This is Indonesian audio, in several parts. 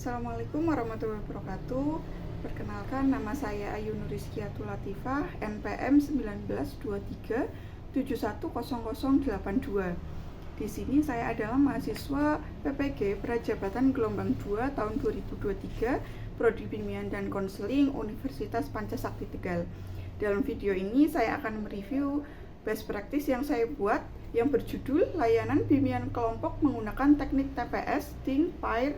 Assalamualaikum warahmatullahi wabarakatuh. Perkenalkan, nama saya Ayu Nurizkiatul Latifah, NPM 1923710082. Di sini saya adalah mahasiswa PPG Prajabatan Gelombang 2 tahun 2023, Prodi Bimbingan dan Konseling Universitas Pancasakti Tegal. Dalam video ini saya akan mereview best practice yang saya buat yang berjudul layanan bimbingan kelompok menggunakan teknik TPS, Think, Pair,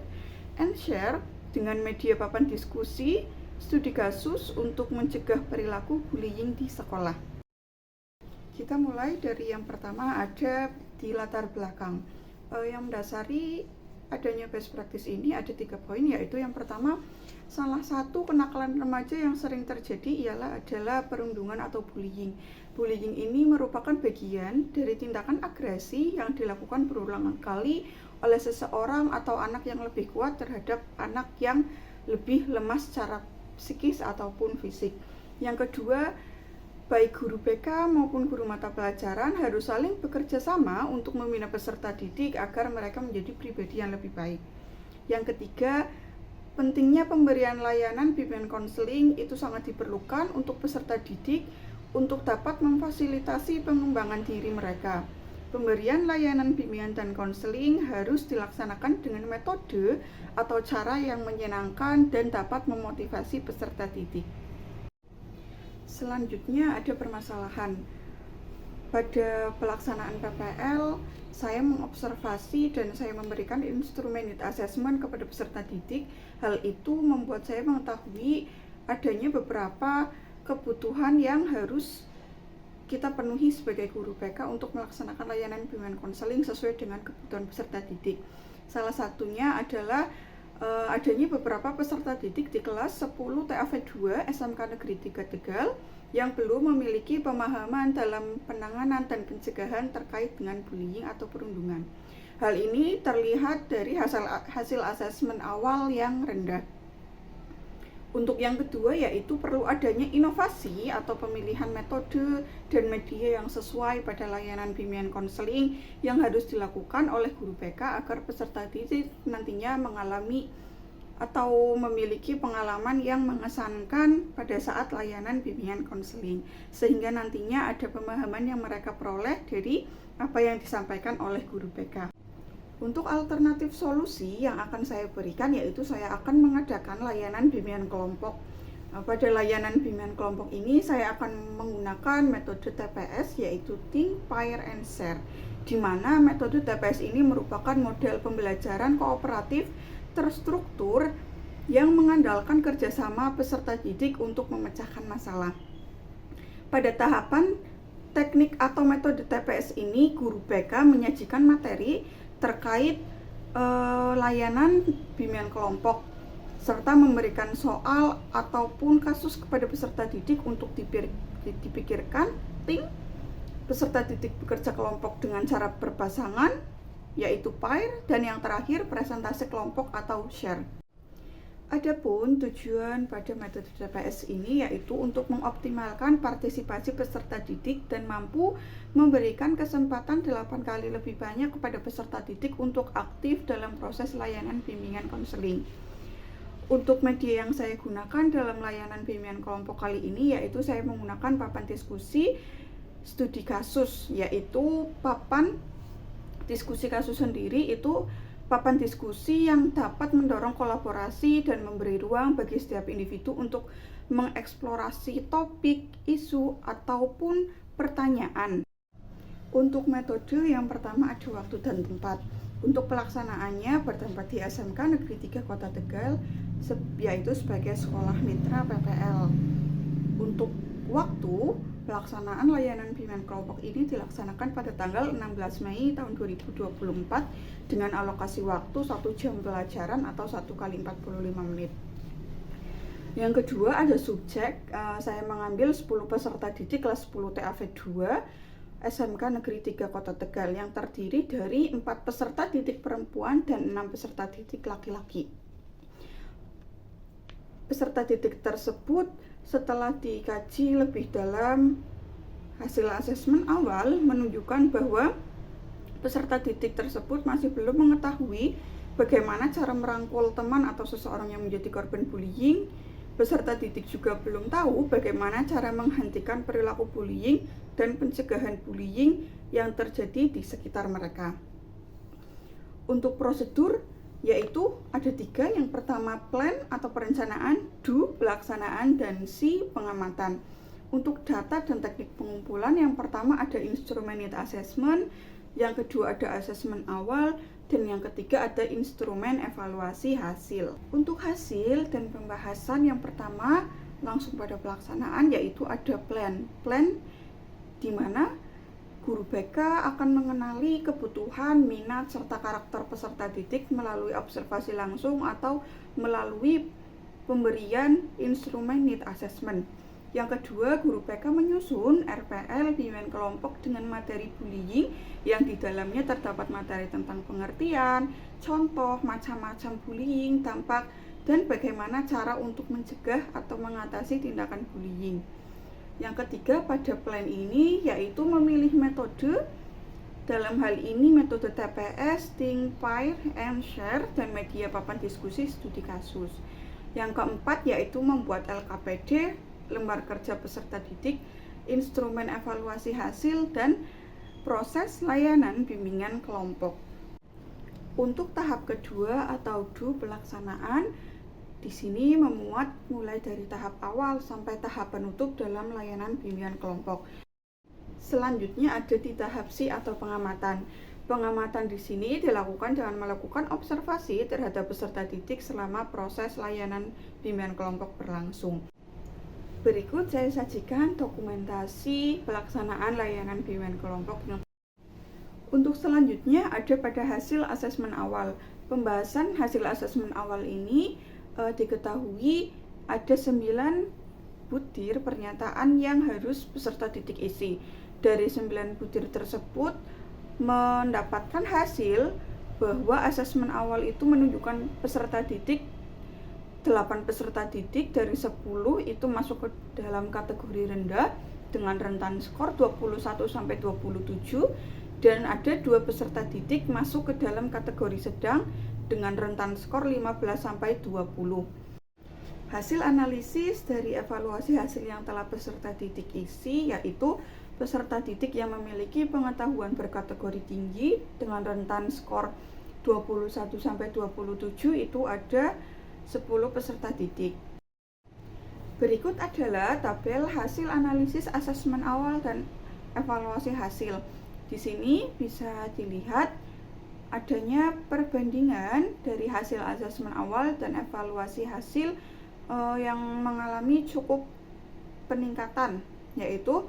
and Share dengan media papan diskusi, studi kasus untuk mencegah perilaku bullying di sekolah. Kita mulai dari yang pertama, ada di latar belakang. Yang mendasari adanya best practice ini ada 3 poin, yaitu yang pertama, salah satu kenakalan remaja yang sering terjadi adalah perundungan atau bullying. Bullying ini merupakan bagian dari tindakan agresi yang dilakukan berulang kali oleh seseorang atau anak yang lebih kuat terhadap anak yang lebih lemah secara psikis ataupun fisik. Yang kedua, baik guru BK maupun guru mata pelajaran harus saling bekerja sama untuk membina peserta didik agar mereka menjadi pribadi yang lebih baik. Yang ketiga, pentingnya pemberian layanan bimbingan konseling itu sangat diperlukan untuk peserta didik untuk dapat memfasilitasi pengembangan diri mereka. Pemberian layanan bimbingan dan konseling harus dilaksanakan dengan metode atau cara yang menyenangkan dan dapat memotivasi peserta didik. Selanjutnya ada permasalahan. Pada pelaksanaan PPL, saya mengobservasi dan saya memberikan instrumen need assessment kepada peserta didik. Hal itu membuat saya mengetahui adanya beberapa kebutuhan yang harus kita penuhi sebagai guru BK untuk melaksanakan layanan bimbingan konseling sesuai dengan kebutuhan peserta didik. Salah satunya adalah adanya beberapa peserta didik di kelas 10 TAV2 SMK Negeri 3 Tegal yang belum memiliki pemahaman dalam penanganan dan pencegahan terkait dengan bullying atau perundungan. Hal ini terlihat dari hasil asesmen awal yang rendah. Untuk yang kedua, yaitu perlu adanya inovasi atau pemilihan metode dan media yang sesuai pada layanan bimbingan konseling yang harus dilakukan oleh guru BK agar peserta didik nantinya mengalami atau memiliki pengalaman yang mengesankan pada saat layanan bimbingan konseling, sehingga nantinya ada pemahaman yang mereka peroleh dari apa yang disampaikan oleh guru BK. Untuk alternatif solusi yang akan saya berikan, yaitu saya akan mengadakan layanan bimbingan kelompok. Pada layanan bimbingan kelompok ini saya akan menggunakan metode TPS, yaitu Think, Pair, and Share, di mana metode TPS ini merupakan model pembelajaran kooperatif terstruktur yang mengandalkan kerjasama peserta didik untuk memecahkan masalah. Pada tahapan teknik atau metode TPS ini, guru BK menyajikan materi terkait layanan bimbingan kelompok serta memberikan soal ataupun kasus kepada peserta didik untuk dipikirkan. Think, peserta didik bekerja kelompok dengan cara berpasangan, yaitu pair, dan yang terakhir presentasi kelompok atau share. Adapun tujuan pada metode TPS ini yaitu untuk mengoptimalkan partisipasi peserta didik dan mampu memberikan kesempatan 8 kali lebih banyak kepada peserta didik untuk aktif dalam proses layanan bimbingan konseling. Untuk media yang saya gunakan dalam layanan bimbingan kelompok kali ini yaitu saya menggunakan papan diskusi studi kasus, yaitu papan diskusi kasus sendiri itu papan diskusi yang dapat mendorong kolaborasi dan memberi ruang bagi setiap individu untuk mengeksplorasi topik, isu, ataupun pertanyaan. Untuk metode yang pertama ada waktu dan tempat. Untuk pelaksanaannya bertempat di SMK Negeri 3 Kota Tegal, yaitu sebagai sekolah mitra PPL. Untuk waktu, pelaksanaan layanan bimbingan kelompok ini dilaksanakan pada tanggal 16 Mei tahun 2024 dengan alokasi waktu 1 jam pelajaran atau 1 kali 45 menit. Yang kedua ada subjek, saya mengambil 10 peserta didik kelas 10 TAV2 SMK Negeri 3 Kota Tegal yang terdiri dari 4 peserta didik perempuan dan 6 peserta didik laki-laki. Peserta didik tersebut setelah dikaji lebih dalam, hasil asesmen awal menunjukkan bahwa peserta didik tersebut masih belum mengetahui bagaimana cara merangkul teman atau seseorang yang menjadi korban bullying. Peserta didik juga belum tahu bagaimana cara menghentikan perilaku bullying dan pencegahan bullying yang terjadi di sekitar mereka. Untuk prosedur, yaitu ada 3. Yang pertama plan atau perencanaan, do pelaksanaan, dan C pengamatan. Untuk data dan teknik pengumpulan, yang pertama ada instrumen need assessment, yang kedua ada asesmen awal, dan yang ketiga ada instrumen evaluasi hasil. Untuk hasil dan pembahasan, yang pertama langsung pada pelaksanaan, yaitu ada plan di mana guru BK akan mengenali kebutuhan, minat, serta karakter peserta didik melalui observasi langsung atau melalui pemberian instrumen need assessment. Yang kedua, guru PK menyusun RPL bimbingan kelompok dengan materi bullying yang di dalamnya terdapat materi tentang pengertian, contoh, macam-macam bullying, dampak, dan bagaimana cara untuk mencegah atau mengatasi tindakan bullying. Yang ketiga, pada plan ini yaitu memilih metode. Dalam hal ini metode TPS, Think, Pair, and Share, dan media papan diskusi studi kasus. Yang keempat yaitu membuat LKPD, lembar kerja peserta didik, instrumen evaluasi hasil, dan proses layanan bimbingan kelompok. Untuk tahap kedua atau do pelaksanaan, di sini memuat mulai dari tahap awal sampai tahap penutup dalam layanan bimbingan kelompok. Selanjutnya ada di tahap C atau pengamatan. Pengamatan di sini dilakukan dengan melakukan observasi terhadap peserta didik selama proses layanan bimbingan kelompok berlangsung. Berikut saya sajikan dokumentasi pelaksanaan layanan bimbingan kelompok. Untuk selanjutnya ada pada hasil asesmen awal. Pembahasan hasil asesmen awal ini diketahui ada 9 butir pernyataan yang harus peserta didik isi. Dari 9 butir tersebut mendapatkan hasil bahwa asesmen awal itu menunjukkan peserta didik 8 peserta didik dari 10 itu masuk ke dalam kategori rendah dengan rentan skor 21 sampai 27, dan ada 2 peserta didik masuk ke dalam kategori sedang dengan rentan skor 15 sampai 20. Hasil analisis dari evaluasi hasil yang telah peserta didik isi yaitu peserta didik yang memiliki pengetahuan berkategori tinggi dengan rentan skor 21 sampai 27 itu ada 10 peserta didik. Berikut adalah tabel hasil analisis asesmen awal dan evaluasi hasil. Di sini bisa dilihat adanya perbandingan dari hasil asesmen awal dan evaluasi hasil yang mengalami cukup peningkatan, yaitu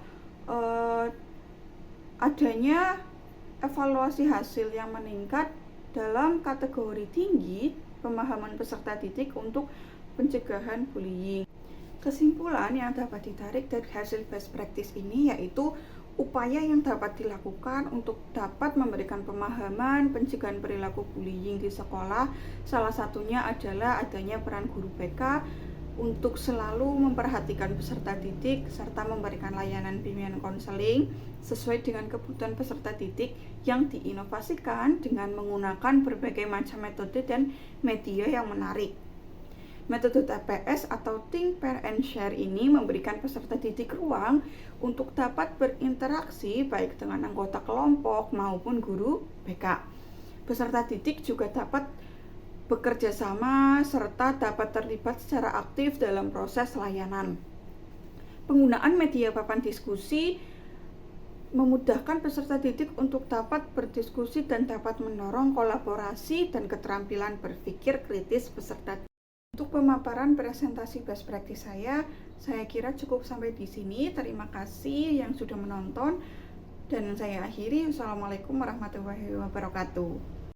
adanya evaluasi hasil yang meningkat dalam kategori tinggi pemahaman peserta didik untuk pencegahan bullying. Kesimpulan yang dapat ditarik dari hasil best practice ini yaitu upaya yang dapat dilakukan untuk dapat memberikan pemahaman pencegahan perilaku bullying di sekolah. Salah satunya adalah adanya peran guru BK untuk selalu memperhatikan peserta didik serta memberikan layanan bimbingan konseling sesuai dengan kebutuhan peserta didik yang diinovasikan dengan menggunakan berbagai macam metode dan media yang menarik. Metode TPS atau Think, Pair, and Share ini memberikan peserta didik ruang untuk dapat berinteraksi baik dengan anggota kelompok maupun guru BK. Peserta didik juga dapat bekerja sama serta dapat terlibat secara aktif dalam proses layanan. Penggunaan media papan diskusi memudahkan peserta didik untuk dapat berdiskusi dan dapat mendorong kolaborasi dan keterampilan berpikir kritis peserta didik. Untuk pemaparan presentasi best practice saya kira cukup sampai di sini. Terima kasih yang sudah menonton dan saya akhiri. Wassalamualaikum warahmatullahi wabarakatuh.